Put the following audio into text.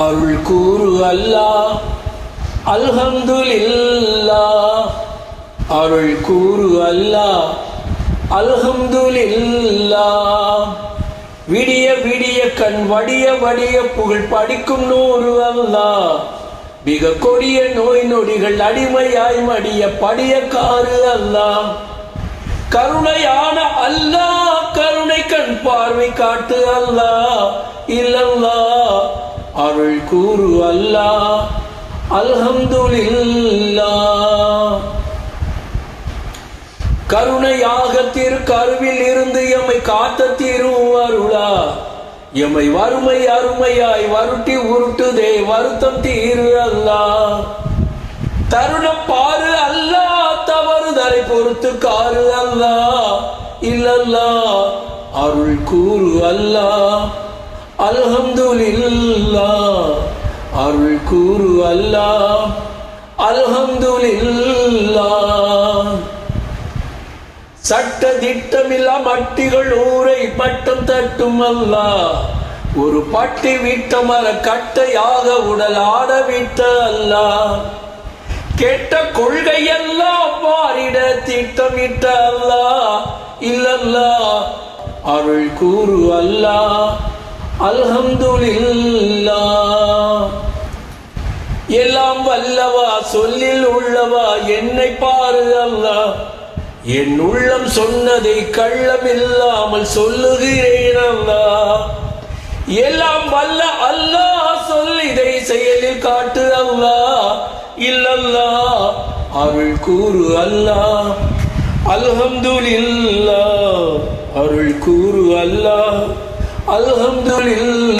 அருள் கூறு அல்லாஹ் அல்ஹம்துலில்லாஹ். அருள் கூறு அல்லாஹ் அல்ஹம்துலில்லாஹ். விடிய விடிய கண் வடிய வடிய புகழ் படிக்கும் நூறு அல்லாஹ். மிக கொடிய நோய் நொடிகள் அடிமையாய் மடிய படிய காரு அல்லாஹ். கருணையான அல்லாஹ் கருணை கண் பார்வை காட்டு அல்லாஹ் இல்லல்லாஹ். அருள் கூறு அல்லாஹ் அல்ஹம்துலில்லாஹ். கருணையாக திருக்கருவில் இருந்து எம்மை காத்த திருவருளா. எம்மை வறுமை அருமையாய் வருட்டி உருட்டுதே வருத்தம் தீரு அல்லாஹ். தருணம் பாரு அல்லாஹ் தவறுதலை பொறுத்து காரு அல்லாஹ் இல்லல்லாஹ். அருள் கூறு அல்லாஹ் அல்ஹம்துலில்லாஹ். அருள் கூறு அல்லாஹ் அல்ஹம்துலில்லாஹ். சட்ட திட்டமில்லா மட்டிகள் ஊரை மட்டம் தட்டும் அல்லாஹ். ஒரு பட்டி விட்ட மர கட்டையாக உடல் ஆட விட்ட அல்லாஹ். கெட்ட கொள்கை எல்லாம் மாறிட திட்டமிட்ட அல்லாஹ் இல்லல்லாஹ். அருள் கூறு அல்லாஹ் அல்ஹம்துலில்லாஹ். எல்லாம் வல்லவா சொல்லில் உள்ளவா என்னை பாரு அல்லாஹ். என் உள்ளம் சொன்னதை கள்ளம் இல்லாமல் சொல்லுகிறேன் அல்லாஹ். எல்லாம் வல்ல அல்லாஹ் சொல் இதை செயலில் காட்டு அல்லாஹ் இல்லல்லாஹ். அருள் கூறு அல்லாஹ் அல்ஹம்துலில்லாஹ். அருள் கூறு அல்லாஹ் அல்ஹம்துலில்லாஹ்.